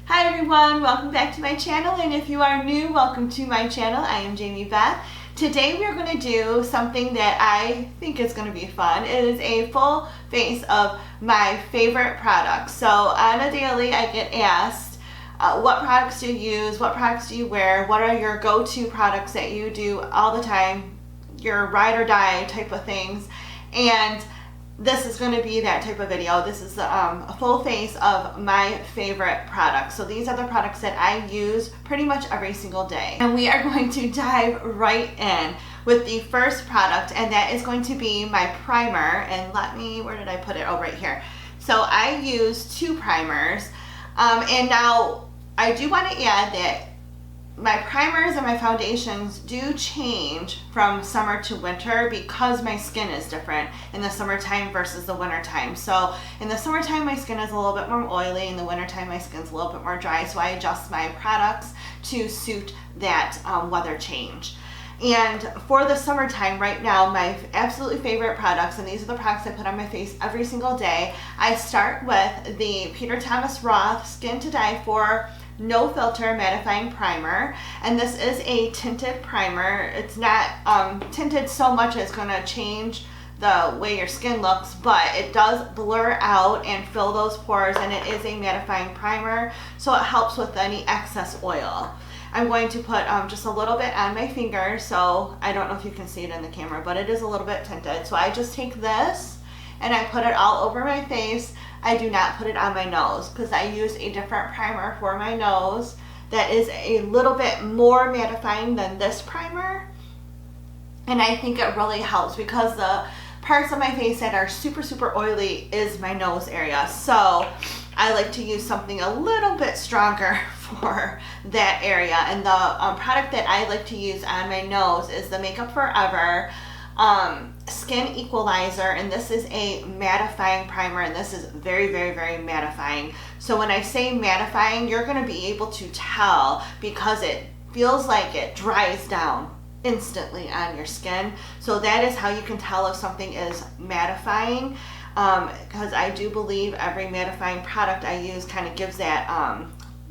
Hi everyone, welcome back to my channel, and if you are new, welcome to my channel. I am Jamie Beth. Today we are going to do something that I think is going to be fun. It is a full face of my favorite products. So on a daily I get asked, what products do you use, what products do you wear, what are your go-to products that you do all the time, your ride or die type of things. And this is going to be that type of video. This is a full face of my favorite products. So these are the products that I use pretty much every single day. And we are going to dive right in with the first product, and that is going to be my primer. And where did I put it? Oh, right here. So I use two primers. And now I do want to add that my primers and my foundations do change from summer to winter because my skin is different in the summertime versus the wintertime. So in the summertime, my skin is a little bit more oily. In the wintertime, my skin's a little bit more dry. So I adjust my products to suit that weather change. And for the summertime right now, my absolutely favorite products, and these are the products I put on my face every single day. I start with the Peter Thomas Roth Skin to Die For No Filter Mattifying Primer, and this is a tinted primer. It's not tinted so much it's going to change the way your skin looks, but it does blur out and fill those pores, and it is a mattifying primer, so it helps with any excess oil. I'm going to put just a little bit on my finger, so I don't know if you can see it in the camera, but it is a little bit tinted. So I just take this and I put it all over my face. I do not put it on my nose because I use a different primer for my nose that is a little bit more mattifying than this primer. And I think it really helps because the parts of my face that are super oily is my nose area. So I like to use something a little bit stronger for that area. And the product that I like to use on my nose is the Makeup Forever Skin Equalizer, and this is a mattifying primer, and this is very mattifying. So when I say mattifying, you're going to be able to tell because it feels like it dries down instantly on your skin. So that is how you can tell if something is mattifying, because I do believe every mattifying product I use kind of gives that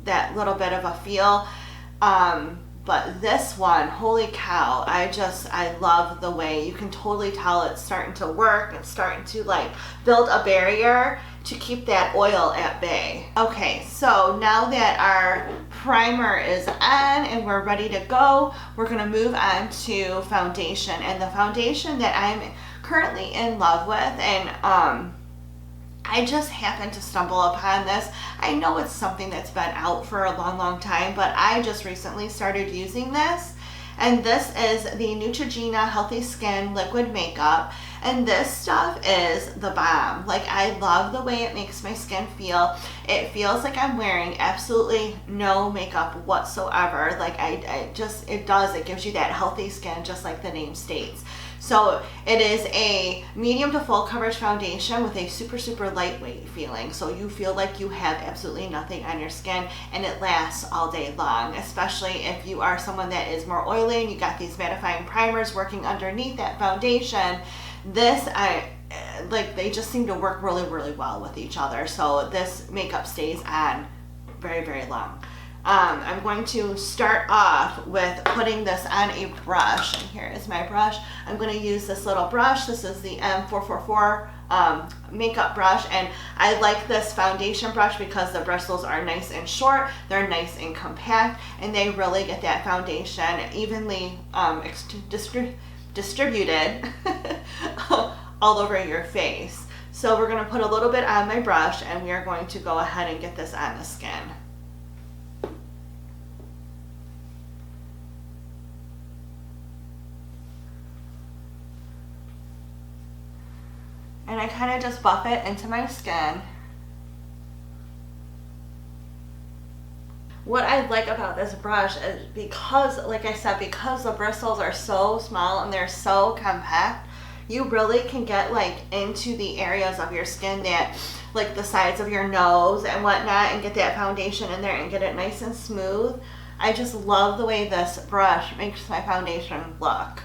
that little bit of a feel. But this one, holy cow, I love the way you can totally tell it's starting to work. It's starting to like build a barrier to keep that oil at bay. Okay, so now that our primer is on and we're ready to go, we're gonna move on to foundation. And the foundation that I'm currently in love with, and I just happened to stumble upon this. I know it's something that's been out for a long time, but I just recently started using this. And this is the Neutrogena Healthy Skin Liquid Makeup. And this stuff is the bomb. Like, I love the way it makes my skin feel. It feels like I'm wearing absolutely no makeup whatsoever. Like, it gives you that healthy skin just like the name states. So it is a medium to full coverage foundation with a super lightweight feeling. So you feel like you have absolutely nothing on your skin, and it lasts all day long, especially if you are someone that is more oily and you got these mattifying primers working underneath that foundation. They just seem to work really well with each other. So this makeup stays on very long. I'm going to start off with putting this on a brush, and here is my brush. I'm going to use this little brush. This is the M444 makeup brush, and I like this foundation brush because the bristles are nice and short, they're nice and compact, and they really get that foundation evenly distributed all over your face. So we're going to put a little bit on my brush, and we are going to go ahead and get this on the skin. And I kind of just buff it into my skin. What I like about this brush is because, like I said, because the bristles are so small and they're so compact, you really can get like into the areas of your skin that, like the sides of your nose and whatnot, and get that foundation in there and get it nice and smooth. I just love the way this brush makes my foundation look.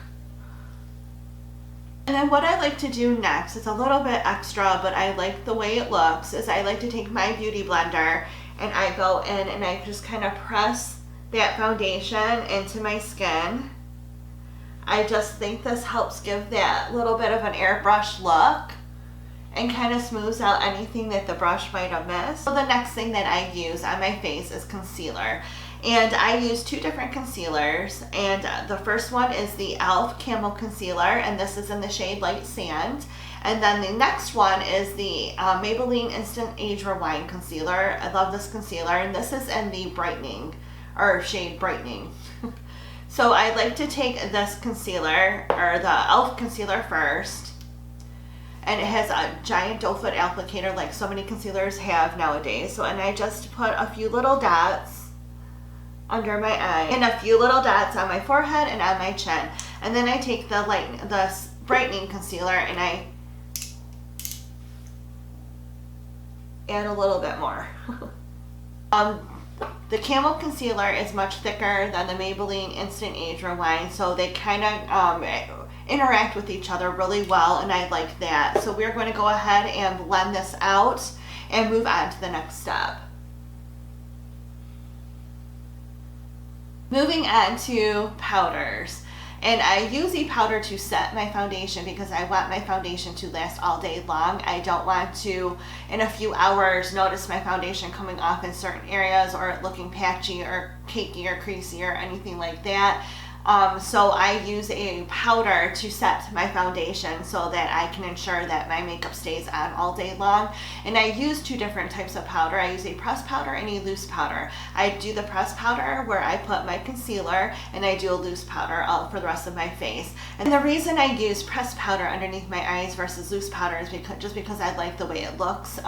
And then what I like to do next, it's a little bit extra, but I like the way it looks, is I like to take my beauty blender and I go in and I just kind of press that foundation into my skin. I just think this helps give that little bit of an airbrush look and kind of smooths out anything that the brush might have missed. So the next thing that I use on my face is concealer. And I use two different concealers, and the first one is the E.L.F. Camo Concealer, and this is in the shade Light Sand. And then the next one is the Maybelline Instant Age Rewind Concealer. I love this concealer, and this is in the Brightening, or shade Brightening. So I like to take this concealer, or the E.L.F. concealer first, and it has a giant doe foot applicator like so many concealers have nowadays. So, and I just put a few little dots under my eye and a few little dots on my forehead and on my chin. And then I take the brightening concealer and I add a little bit more. The Camo Concealer is much thicker than the Maybelline Instant Age Rewind, so they kind of interact with each other really well, and I like that. So we're going to go ahead and blend this out and move on to the next step. Moving on to powders. And I use a powder to set my foundation because I want my foundation to last all day long. I don't want to, in a few hours, notice my foundation coming off in certain areas or looking patchy or cakey or creasy or anything like that. So I use a powder to set my foundation so that I can ensure that my makeup stays on all day long. And I use two different types of powder. I use a pressed powder and a loose powder. I do the pressed powder where I put my concealer, and I do a loose powder for the rest of my face. And the reason I use pressed powder underneath my eyes versus loose powder is because I like the way it looks.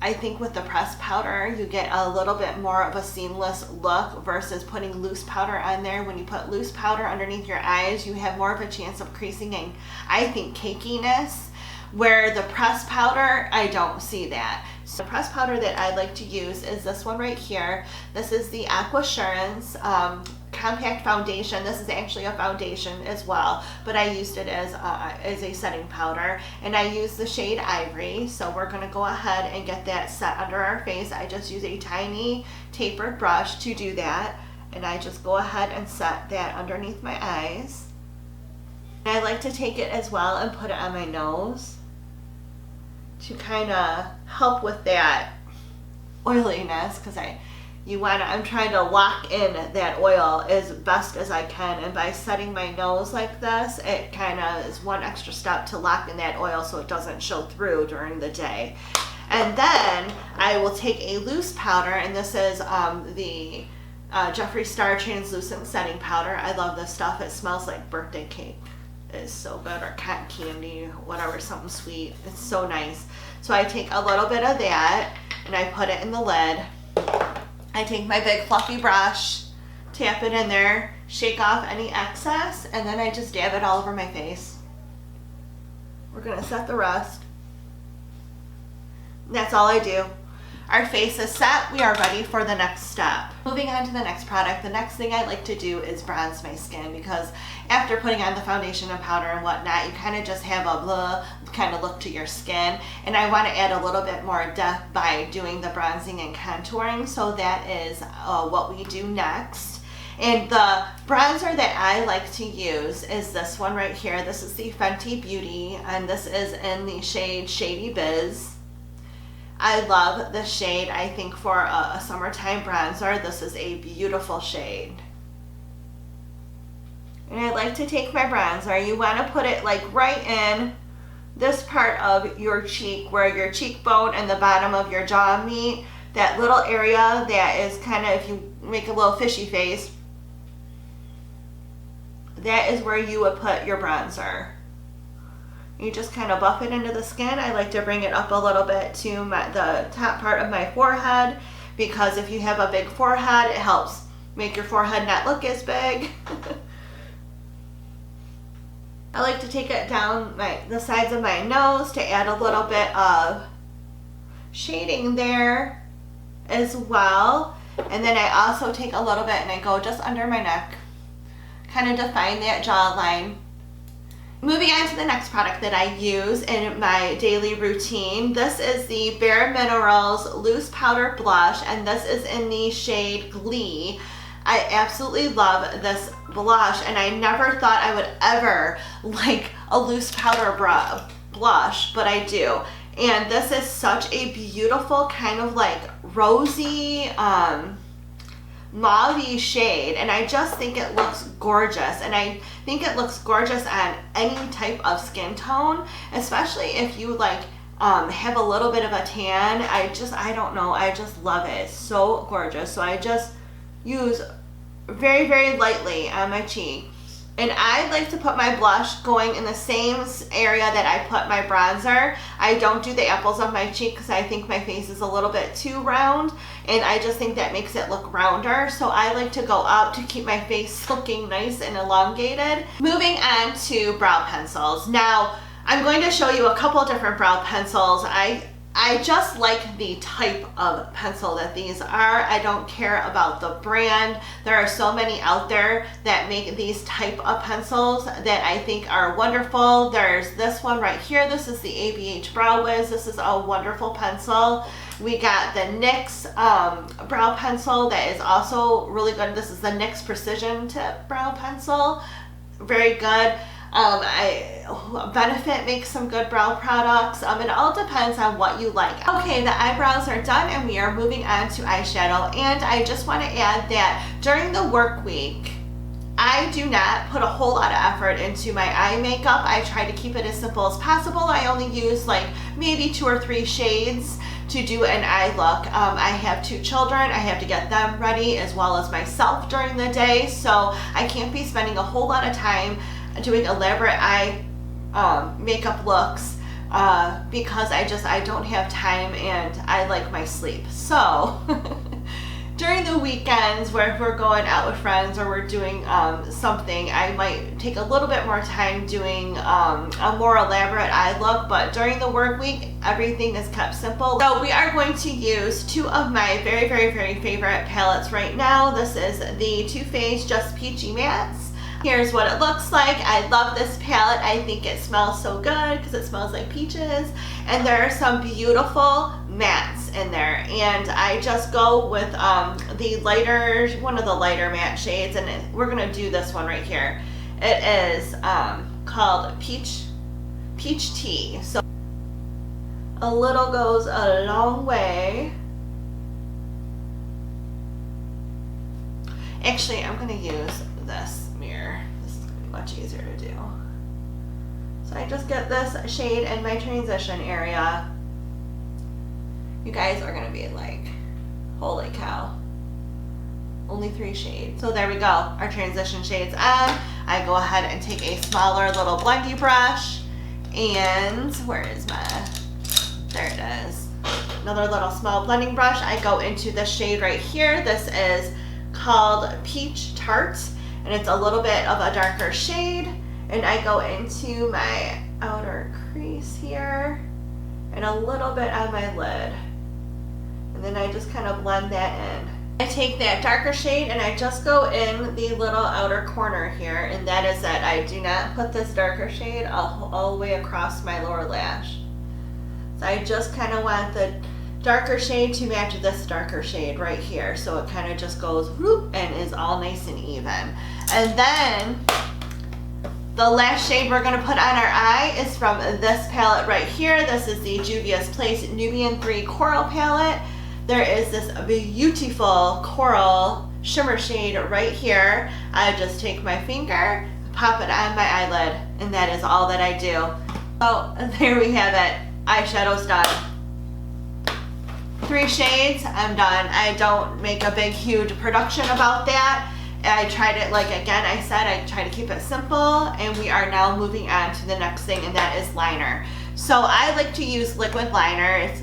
I think with the pressed powder, you get a little bit more of a seamless look versus putting loose powder on there. When you put loose powder underneath your eyes, you have more of a chance of creasing and, I think, cakiness. Where the pressed powder, I don't see that. So the pressed powder that I like to use is this one right here. This is the Aquasurance Compact Foundation. This is actually a foundation as well, but I used it as a setting powder, and I use the shade Ivory. So we're going to go ahead and get that set under our face. I just use a tiny tapered brush to do that, and I just go ahead and set that underneath my eyes. And I like to take it as well and put it on my nose to kind of help with that oiliness, because I'm trying to lock in that oil as best as I can, and by setting my nose like this, it kind of is one extra step to lock in that oil so it doesn't show through during the day. And then I will take a loose powder, and this is the Jeffree Star Translucent Setting Powder. I love this stuff. It smells like birthday cake. It's so good, or cotton candy, whatever, something sweet. It's so nice. So I take a little bit of that and I put it in the lid. I take my big fluffy brush, tap it in there, shake off any excess, and then I just dab it all over my face. We're gonna set the rest. That's all I do. Our face is set. We are ready for the next step. Moving on to the next product, the next thing I like to do is bronze my skin, because after putting on the foundation and powder and whatnot, you kind of just have a blah kind of look to your skin. And I want to add a little bit more depth by doing the bronzing and contouring. So that is what we do next. And the bronzer that I like to use is this one right here. This is the Fenty Beauty, and this is in the shade Shady Biz. I love this shade. I think for a summertime bronzer, this is a beautiful shade. And I like to take my bronzer. You want to put it like right in this part of your cheek where your cheekbone and the bottom of your jaw meet. That little area that is kind of, if you make a little fishy face, that is where you would put your bronzer. You just kind of buff it into the skin. I like to bring it up a little bit to the top part of my forehead, because if you have a big forehead, it helps make your forehead not look as big. I like to take it down the sides of my nose to add a little bit of shading there as well. And then I also take a little bit and I go just under my neck, kind of define that jawline. Moving on to the next product that I use in my daily routine. This is the Bare Minerals Loose Powder Blush, and this is in the shade Glee. I absolutely love this blush, and I never thought I would ever like a loose powder blush, but I do. And this is such a beautiful kind of like rosy, mauve-y shade, and I just think it looks gorgeous, and I think it looks gorgeous on any type of skin tone, especially if you like have a little bit of a tan. I don't know, I just love it. It's so gorgeous. So I just use very, very lightly on my cheek. And I like to put my blush going in the same area that I put my bronzer. I don't do the apples of my cheek because I think my face is a little bit too round, and I just think that makes it look rounder. So I like to go up to keep my face looking nice and elongated. Moving on to brow pencils. Now, I'm going to show you a couple different brow pencils. I just like the type of pencil that these are. I don't care about the brand. There are so many out there that make these type of pencils that I think are wonderful. There's this one right here. This is the ABH Brow Wiz. This is a wonderful pencil. We got the NYX brow pencil that is also really good. This is the NYX Precision Tip brow pencil. Very good. Benefit makes some good brow products. It all depends on what you like. Okay, the eyebrows are done, and we are moving on to eyeshadow. And I just want to add that during the work week, I do not put a whole lot of effort into my eye makeup. I try to keep it as simple as possible. I only use like maybe 2 or 3 shades to do an eye look. I have 2 children. I have to get them ready as well as myself during the day, so I can't be spending a whole lot of time doing elaborate eye makeup looks because I don't have time, and I like my sleep. So during the weekends, where if we're going out with friends or we're doing something, I might take a little bit more time doing a more elaborate eye look, but during the work week, everything is kept simple. So we are going to use 2 of my very, very, very favorite palettes right now. This is the Too Faced Just Peachy Mattes. Here's what it looks like. I love this palette. I think it smells so good because it smells like peaches, and there are some beautiful mattes in there, and I just go with the lighter, one of the lighter matte shades, and we're gonna do this one right here. It is called Peach Tea. So a little goes a long way. Actually, I'm gonna use this mirror. This is gonna be much easier to do. So I just get this shade in my transition area. You guys are gonna be like, holy cow, only 3 shades. So there we go, our transition shades on. I go ahead and take a smaller little blendy brush, and where is my, there it is, another little small blending brush. I go into the shade right here. This is called Peach Tart, and it's a little bit of a darker shade, and I go into my outer crease here and a little bit on my lid, and then I just kind of blend that in. I take that darker shade and I just go in the little outer corner here, and that is that I do not put this darker shade all the way across my lower lash. So I just kind of want the darker shade to match this darker shade right here, so it kind of just goes whoop and is all nice and even. And then the last shade we're going to put on our eye is from this palette right here. This is the Juvia's Place Nubian 3 Coral palette. There is this beautiful coral shimmer shade right here. I just take my finger, pop it on my eyelid, and that is all that I do. So there we have it. Eyeshadow's done. 3 shades, I'm done. I don't make a big, huge production about that. I tried it, like again, I said, I try to keep it simple, and we are now moving on to the next thing, and that is liner. So I like to use liquid liner. It's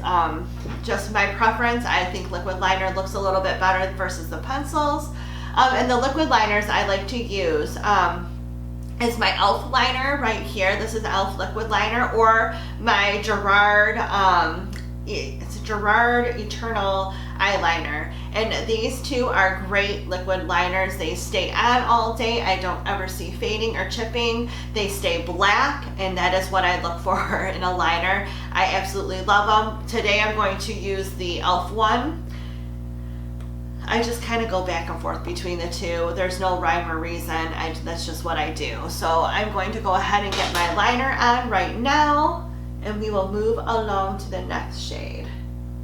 just my preference. I think liquid liner looks a little bit better versus the pencils. And the liquid liners I like to use is my E.L.F liner right here. This is E.L.F liquid liner, or my Gerard, it's Gerard Eternal eyeliner. And these two are great liquid liners. They stay on all day. I don't ever see fading or chipping. They stay black, and that is what I look for in a liner. I absolutely love them. Today I'm going to use the E.L.F. one. I just kind of go back and forth between the two. There's no rhyme or reason. That's just what I do. So I'm going to go ahead and get my liner on right now, and we will move along to the next shade.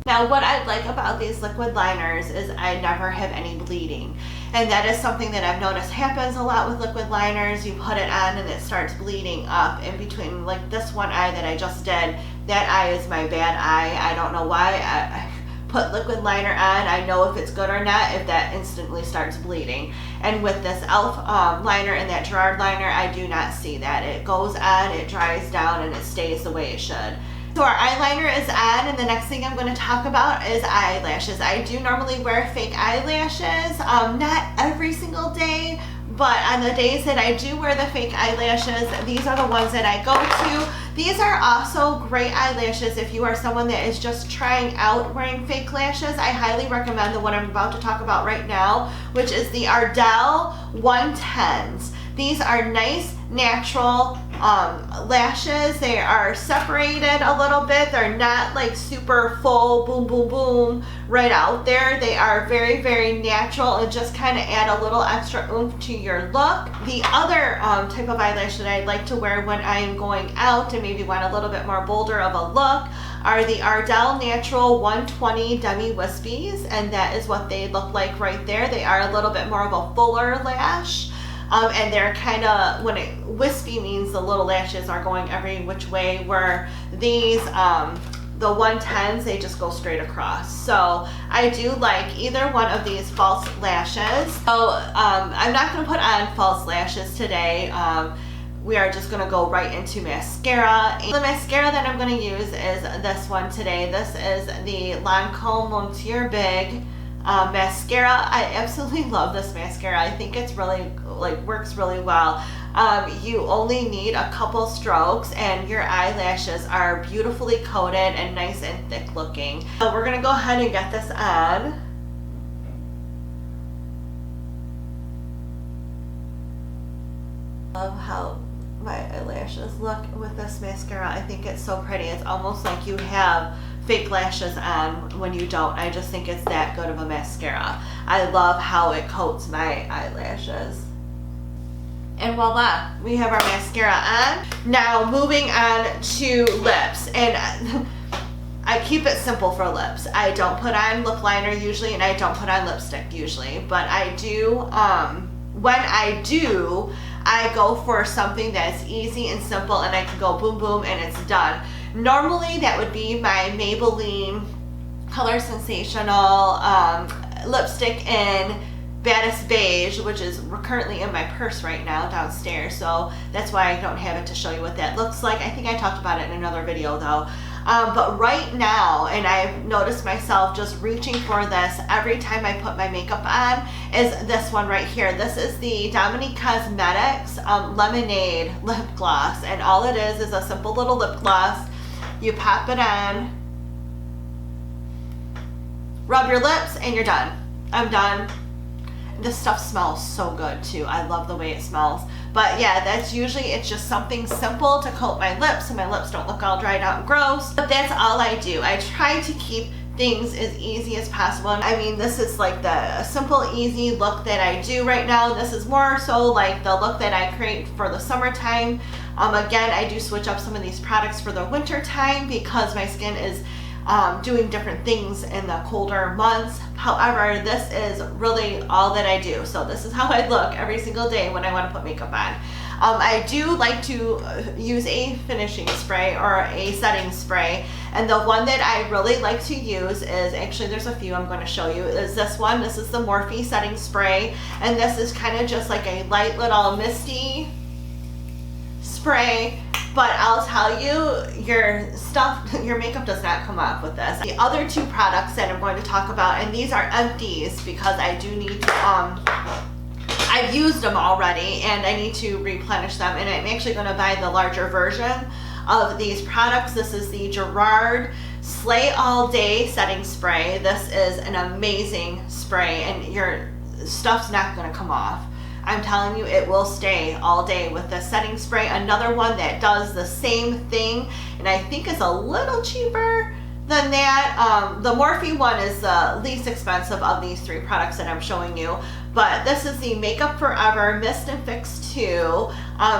Now, what I like about these liquid liners is I never have any bleeding. And that is something that I've noticed happens a lot with liquid liners. You put it on and it starts bleeding up in between, like this one eye that I just did. That eye is my bad eye. I don't know why. I put liquid liner on, I know if it's good or not if that instantly starts bleeding. And with this E.L.F. Liner and that Gerard liner, I do not see that. It goes on, it dries down, and it stays the way it should. So our eyeliner is on, and the next thing I'm going to talk about is eyelashes. I do normally wear fake eyelashes, not every single day, but on the days that I do wear the fake eyelashes, these are the ones that I go to. These are also great eyelashes if you are someone that is just trying out wearing fake lashes. I highly recommend the one I'm about to talk about right now, which is the Ardell 110s. These are nice, natural lashes. They are separated a little bit. They're not like super full, boom, boom, boom, right out there. They are very, very natural and just kind of add a little extra oomph to your look. The other type of eyelash that I like to wear when I am going out and maybe want a little bit more bolder of a look are the Ardell Natural 120 Demi Wispies, and that is what they look like right there. They are a little bit more of a fuller lash. And they're kind of, wispy means the little lashes are going every which way, where these, the 110s, they just go straight across. So I do like either one of these false lashes. So I'm not going to put on false lashes today. We are just going to go right into mascara. The mascara that I'm going to use is this one today. This is the Lancome Montier Big mascara. I absolutely love this mascara. I think it's really, works really well. You only need a couple strokes and your eyelashes are beautifully coated and nice and thick looking. So we're gonna go ahead and get this on. Love how my eyelashes look with this mascara. I think it's so pretty. It's almost like you have fake lashes on when you don't. I just think it's that good of a mascara. I love how it coats my eyelashes. And voila, we have our mascara on. Now moving on to lips. And I keep it simple for lips. I don't put on lip liner usually, and I don't put on lipstick usually, but I do, when I do, I go for something that's easy and simple and I can go boom boom and it's done. Normally that would be my Maybelline Color Sensational lipstick in Baddest Beige, which is currently in my purse right now downstairs, so that's why I don't have it to show you what that looks like. I think I talked about it in another video though. But right now, and I've noticed myself just reaching for this every time I put my makeup on, is this one right here. This is the Dominique Cosmetics Lemonade Lip Gloss, and all it is a simple little lip gloss. You pop it on, rub your lips, and you're done. I'm done. This stuff smells so good too. I love the way it smells. But yeah, that's usually, it's just something simple to coat my lips so my lips don't look all dried out and gross. But that's all I do. I try to keep things as easy as possible. I mean, this is like the simple, easy look that I do right now. This is more so like the look that I create for the summertime. Again, I do switch up some of these products for the winter time because my skin is doing different things in the colder months. However, this is really all that I do. So this is how I look every single day when I want to put makeup on. I do like to use a finishing spray or a setting spray, and the one that I really like to use is, actually there's a few I'm going to show you, is this one. This is the Morphe setting spray, and this is kind of just like a light little misty spray. But I'll tell you, your makeup does not come off with this. The other two products that I'm going to talk about, and these are empties because I do need to, I've used them already and I need to replenish them, and I'm actually going to buy the larger version of these products. This is the Gerard Slay All Day setting spray. This is an amazing spray, and your stuff's not going to come off. I'm telling you, it will stay all day with the setting spray. Another one that does the same thing, and I think is a little cheaper than that. The Morphe one is the least expensive of these three products that I'm showing you, but this is the Makeup Forever Mist and Fix 2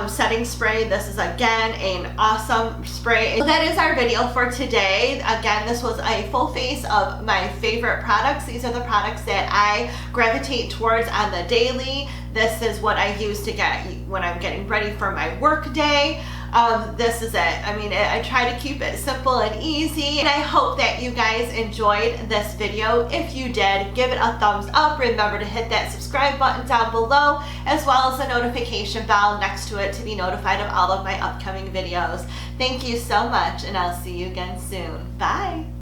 setting spray. This is again an awesome spray. So that is our video for today. Again, this was a full face of my favorite products. These are the products that I gravitate towards on the daily. This is what I use to get when I'm getting ready for my work day. This is it. I mean, I try to keep it simple and easy, and I hope that you guys enjoyed this video. If you did, give it a thumbs up. Remember to hit that subscribe button down below, as well as the notification bell next to it to be notified of all of my upcoming videos. Thank you so much, and I'll see you again soon. Bye!